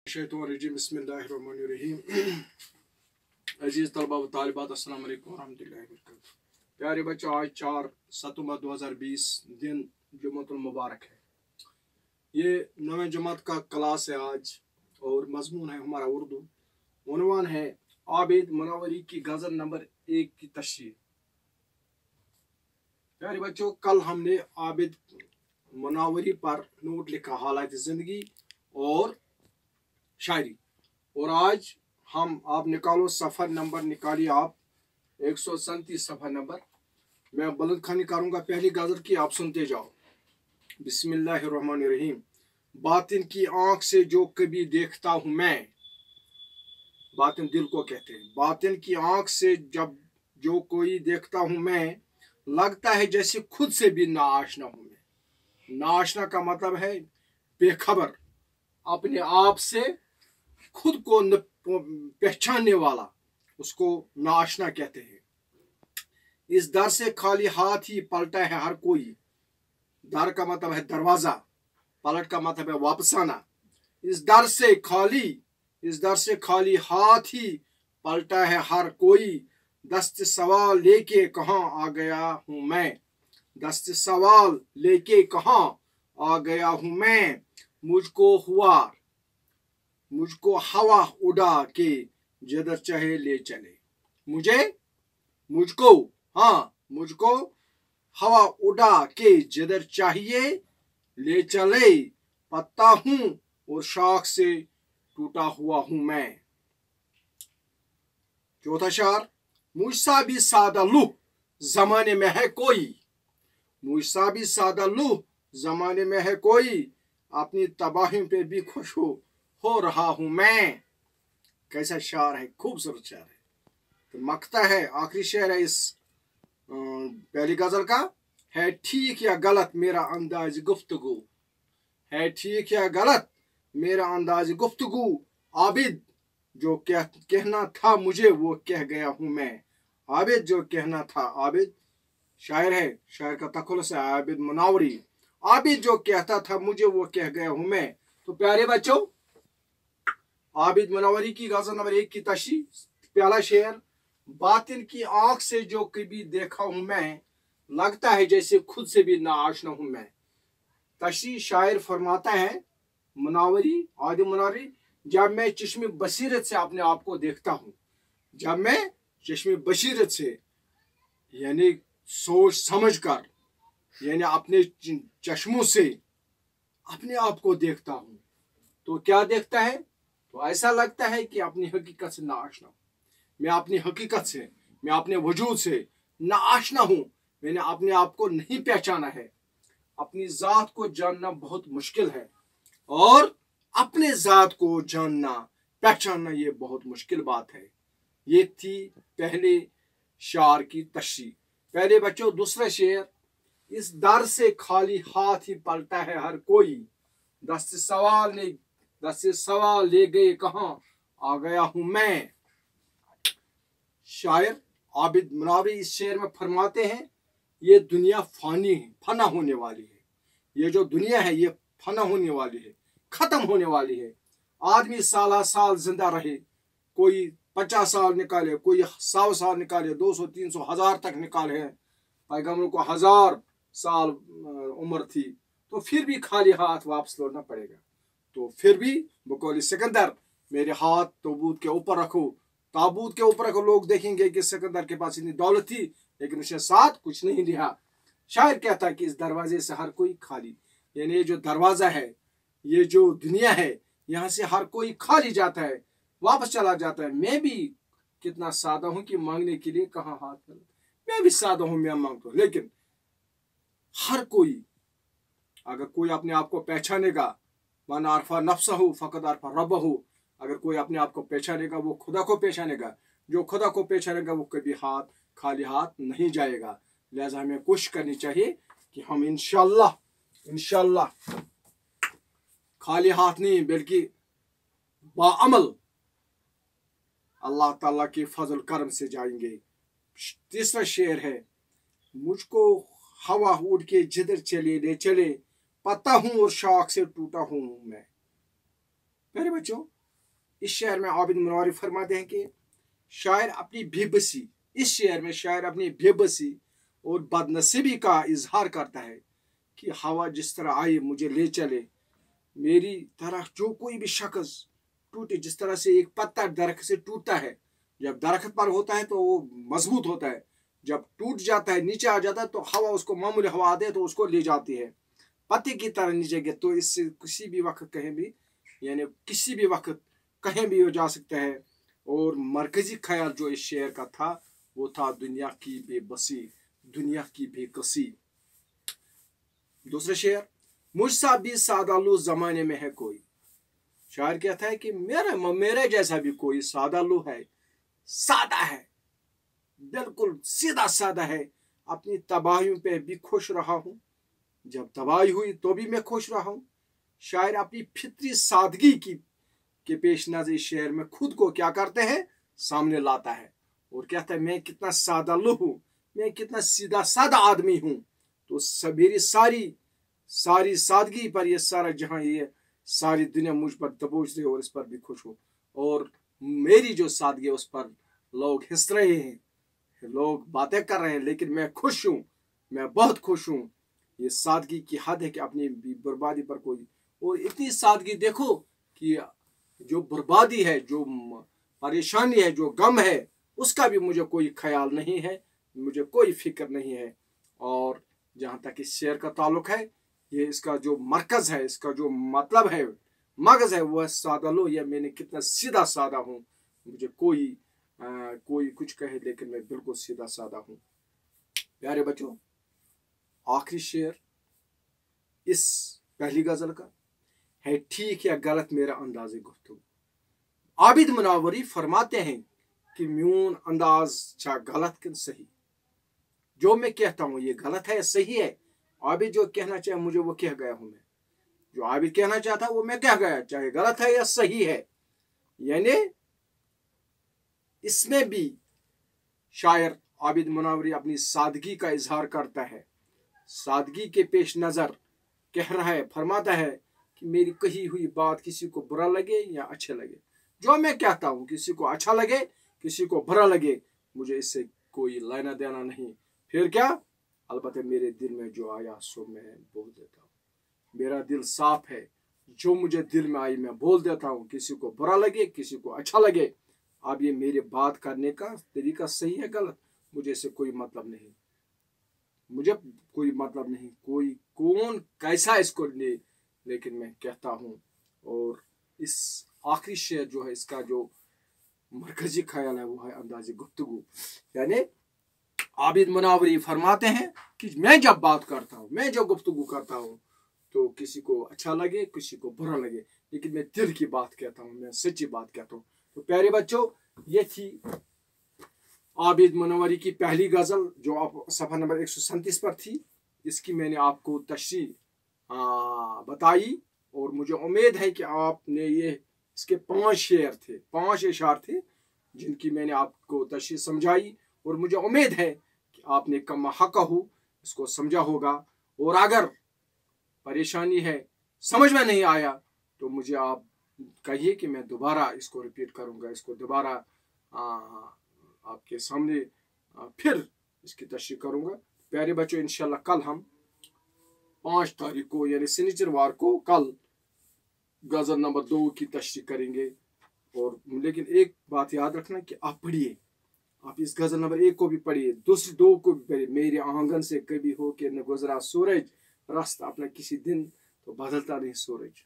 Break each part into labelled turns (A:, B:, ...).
A: शैतानिर्रजीम बिस्मिल्लाहिर्रहमानिर्रहीम। अजीज़ तलबा व तालिबात अस्सलाम वालेकुम रहमतुल्लाहि व बरकातहू। प्यारे बच्चों, आज 4 सितंबर 2020 दिन जुम्मतुल मुबारक है। ये 9वीं जमात का क्लास है आज और मजमून है हमारा उर्दू। उन्वान है आबिद मुनव्वरी की गज़ल नंबर 1 की तशरीह। प्यारे बच्चों, कल हमने आबिद मुनव्वरी पर नोट लिखा, हालात ज़िंदगी और शायरी। और आज आप निकालो सफ़र नंबर, निकालिए आप 137 सफ़र नंबर। मैं बुलंद खानी करूँगा पहली गज़ल की, आप सुनते जाओ। बिस्मिल्लाहिर्रहमानिर्रहीम। बातिन की आँख से जो कभी देखता हूँ मैं, बातिन दिल को कहते हैं। बातिन की आँख से जब जो कोई देखता हूँ मैं, लगता है जैसे खुद से भी नाआशना हूँ मैं। नाआशना का मतलब है बेखबर, अपने आप से खुद को पहचानने वाला, उसको नाआशना कहते हैं। इस दर से खाली हाथ ही पलटा है हर कोई। दर का मतलब है दरवाजा, पलट का मतलब है वापस आना। इस दर से खाली हाथ ही पलटा है हर कोई। दस्त सवाल लेके कहाँ आ गया हूँ मैं। दस्त सवाल लेके कहाँ आ गया हूँ मैं। मुझको हवा उड़ा के जिधर चाहे ले चले। मुझको हवा उड़ा के जिधर चाहिए ले चले। पत्ता हूँ और शाख से टूटा हुआ हूँ मैं। चौथा शार। मुझसा भी सादा लूह जमाने में है कोई। मुझसा भी सादा लूह जमाने में है कोई। अपनी तबाही पे भी खुश हो रहा हूँ मैं। कैसा शार है, खूबसूरत शार है। तो मकता है, आखिरी शेर है इस पहली गजल का। है ठीक या गलत मेरा अंदाज गुफ्तगू। है ठीक या गलत मेरा अंदाज गुफ्तगू। आबिद जो कहना था मुझे वो कह गया हूँ मैं। आबिद जो कहना था, आबिद शायर है, शायर का तखल्लुस है आबिद मुनव्वरी। आबिद जो कहता था मुझे वो कह गया हूँ मैं। तो प्यारे बच्चों, आबिद मुनव्वरी की गज़ल नंबर 1 की तशरीह। पहला शेर। बातिन की आंख से जो कभी देखा हूँ मैं, लगता है जैसे खुद से भी नाआशना हूँ मैं। तशरीह शायर फरमाता है आबिद मुनव्वरी, जब मैं चश्मे बसीरत से अपने आप को देखता हूँ, जब मैं चश्मे बसीरत से यानी सोच समझ कर, यानी अपने चश्मों से अपने आप को देखता हूँ, तो क्या देखता है? तो ऐसा लगता है कि अपनी हकीकत से नाआशना हूँ। मैं अपनी हकीकत से, मैं अपने वजूद से नाआशना हूँ। मैंने अपने आप को नहीं पहचाना है। अपनी ज़ात को जानना बहुत मुश्किल है और अपने ज़ात को जानना, पहचानना ये बहुत मुश्किल बात है। ये थी पहले शार की तशरीह। पहले बच्चों, दूसरा शेर। इस दर से खाली हाथ ही पलटा है हर कोई। दस्त सवाल ले गए कहाँ आ गया हूँ मैं। शायर आबिद मुनव्वरी इस शेर में फरमाते हैं, ये दुनिया फानी है, फना होने वाली है। ये जो दुनिया है ये फना होने वाली है, खत्म होने वाली है। आदमी साल जिंदा रहे, कोई 50 साल निकाले, कोई 100 साल निकाले, 200 300 1000 तक निकाले हैं। पैगंबर को 1000 साल उम्र थी, तो फिर भी खाली हाथ वापस लौटना पड़ेगा। तो फिर भी बकौल सिकंदर, मेरे हाथ ताबूत के ऊपर रखो, ताबूत के ऊपर रखो। लोग देखेंगे कि सिकंदर के पास इतनी दौलत थी लेकिन उसने साथ कुछ नहीं लिया। शायर कहता है कि इस दरवाजे से हर कोई खाली, यानी ये जो दरवाजा है, ये जो दुनिया है, यहाँ से हर कोई खाली जाता है, वापस चला जाता है। मैं भी कितना सादा हूँ कि मांगने के लिए कहाँ हाथ फैला। मैं भी सादा हूँ, मैं मांगता हूँ, लेकिन हर कोई, अगर कोई अपने आप को पहचानेगा, मन आरफा नफ्सहु फकद आरफा रब्बहु, अगर कोई अपने आप को पहचानेगा वो खुदा को पहचानेगा। जो खुदा को पहचानेगा वो कभी खाली हाथ नहीं जाएगा। लिहाजा हमें कोशिश करनी चाहिए कि हम इंशाअल्लाह खाली हाथ नहीं बल्कि बाअमल अल्लाह ताला के फजल करम से जाएंगे। तीसरा शेर है। मुझको हवा उड़ के जिधर चले ले चले, पता हूँ और शाख से टूटा हूँ मैं। मेरे बच्चों, इस शेर में आबिद मुनव्वरी फरमाते हैं कि शायर अपनी बेबसी, इस शेर में शायर अपनी बेबसी और बदनसीबी का इजहार करता है कि हवा जिस तरह आई मुझे ले चले, मेरी तरह जो कोई भी शख्स टूटे। जिस तरह से एक पत्ता दरख्त से टूटता है, जब दरख्त पर होता है तो वो मजबूत होता है, जब टूट जाता है नीचे आ जाता है तो हवा उसको मामूली हवा आती है तो उसको ले जाती है, पत्ते की तरह नीचे गिर। तो इससे किसी भी वक्त कहीं भी, यानी किसी भी वक्त कहीं भी हो जा सकता है। और मरकजी ख्याल जो इस शेर का था वो था दुनिया की बेबसी, दुनिया की बेकसी। दूसरा शेर, मुझसा भी सादालू जमाने में है कोई। शायर कहता है कि मेरे जैसा भी कोई सादालू है, सादा है, बिल्कुल सीधा सादा है। अपनी तबाहियों पे भी खुश रहा हूँ, जब तबाही हुई तो भी मैं खुश रहा हूँ। शायर अपनी फितरी सादगी के पेश नजर इस शेर में खुद को क्या करते हैं, सामने लाता है और कहता है मैं कितना सादालू हूँ, मैं कितना सीधा सादा आदमी हूँ। तो मेरी सारी सादगी पर ये सारा जहां, ये सारी दुनिया मुझ पर दबोच रही और इस पर भी खुश हो। और मेरी जो सादगी है उस पर लोग हंस रहे हैं, लोग बातें कर रहे हैं, लेकिन मैं खुश हूँ, मैं बहुत खुश हूँ। ये सादगी की हद है कि अपनी बर्बादी पर कोई, और इतनी सादगी देखो कि जो बर्बादी है, जो परेशानी है, जो गम है, उसका भी मुझे कोई ख्याल नहीं है, मुझे कोई फिक्र नहीं है। और जहाँ तक इस शेर का ताल्लुक है, ये इसका जो मरकज है, इसका जो मतलब है, मगज है, वह सादा लो, या मैंने कितना सीधा सादा हूँ, मुझे कोई कुछ कहे लेकिन मैं बिल्कुल सीधा सादा हूँ। प्यारे बच्चों, आखिरी शेर इस पहली गजल का है ठीक या गलत मेरा अंदाज़े गुफ्तगू। आबिद मुनव्वरी फरमाते हैं कि म्यून अंदाज छा गलत कि सही, जो मैं कहता हूँ ये गलत है या सही है। आबिद जो कहना चाहे मुझे वो कह गया हूँ मैं, जो आबिद कहना चाहता वो मैं कह गया, चाहे गलत है या सही है। यानी इसमें भी शायर आबिद मुनव्वरी अपनी सादगी का इजहार करता है, सादगी के पेश नज़र कह रहा है, फरमाता है कि मेरी कही हुई बात किसी को बुरा लगे या अच्छे लगे, जो मैं कहता हूँ किसी को अच्छा लगे किसी को बुरा लगे, मुझे इससे कोई लेना देना नहीं। फिर क्या, अलबत्ते मेरे दिल में जो आया सो मैं बोल देता हूँ, मेरा दिल साफ है, जो मुझे दिल में आई मैं बोल देता हूँ, किसी को बुरा लगे किसी को अच्छा लगे। अब ये मेरे बात करने का तरीका सही है गलत, मुझे इससे कोई मतलब नहीं, मुझे कोई मतलब नहीं, कोई कौन कैसा इसको ले, लेकिन मैं कहता हूँ। और इस आखिरी शेर जो है, इसका जो मरकजी ख्याल है वो है अंदाज़े गुफ्तगू। यानी आबिद मुनव्वरी फरमाते हैं कि मैं जब बात करता हूँ, मैं जब गुफ्तगू करता हूँ, तो किसी को अच्छा लगे किसी को बुरा लगे, लेकिन मैं दिल की बात कहता हूँ, मैं सच्ची बात कहता हूँ। तो प्यारे बच्चों, ये थी आबिद मुनव्वरी की पहली गज़ल जो आप सफ़ा नंबर 137 पर थी। इसकी मैंने आपको तशरीह बताई और मुझे उम्मीद है कि आपने ये, इसके 5 शेर थे, 5 इशार थे जिनकी मैंने आपको तशरीह समझाई, और मुझे उम्मीद है कि आपने कम हक़ हो इसको समझा होगा। और अगर परेशानी है, समझ में नहीं आया, तो मुझे आप कहिए कि मैं दोबारा इसको रिपीट करूँगा, इसको दोबारा आपके सामने फिर इसकी तशरीह करूँगा। प्यारे बच्चों, इंशाल्लाह कल हम 5 तारीख को यानी शनिचरवार को कल गज़ल नंबर 2 की तशरीह करेंगे। और लेकिन एक बात याद रखना कि आप पढ़िए, आप इस गज़ल नंबर 1 को भी पढ़िए, दूसरी 2 को भी पढ़िए। मेरे आंगन से कभी हो के न गुजरा सूरज, रास्ता अपना किसी दिन तो बदलता नहीं सूरज,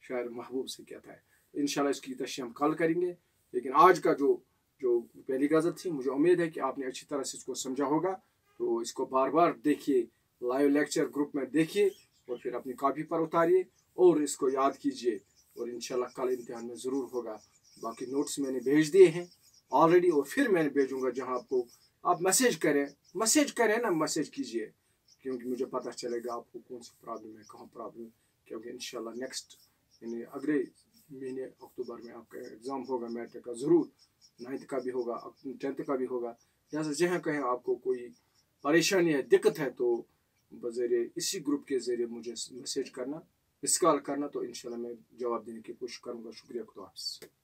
A: शायर महबूब से कहता है। इंशाल्लाह इसकी तशरीह हम कल करेंगे, लेकिन आज का जो पहली गज़ल थी, मुझे उम्मीद है कि आपने अच्छी तरह से इसको समझा होगा। तो इसको बार बार देखिए, लाइव लेक्चर ग्रुप में देखिए और फिर अपनी कॉपी पर उतारिए और इसको याद कीजिए, और इंशाल्लाह कल इम्तिहान में ज़रूर होगा। बाकी नोट्स मैंने भेज दिए हैं ऑलरेडी, और फिर मैंने भेजूँगा जहाँ आपको आप मैसेज करें ना, मैसेज कीजिए, क्योंकि मुझे पता चलेगा आपको कौन सी प्रॉब्लम है, कहाँ प्रॉब्लम है। क्योंकि इंशाल्लाह नेक्स्ट यानी अगले महीने अक्टूबर में आपका एग्ज़ाम होगा, मैट्रिक का ज़रूर, 9th का भी होगा, 10th का भी होगा। जहाँ कहीं आपको कोई परेशानी है, दिक्कत है, तो बज़रिए इसी ग्रुप के ज़रिए मुझे मैसेज करना, मिस कॉल करना, तो इंशाल्लाह मैं जवाब देने की कोशिश करूँगा। शुक्रिया, खुदा हाफ़िज़।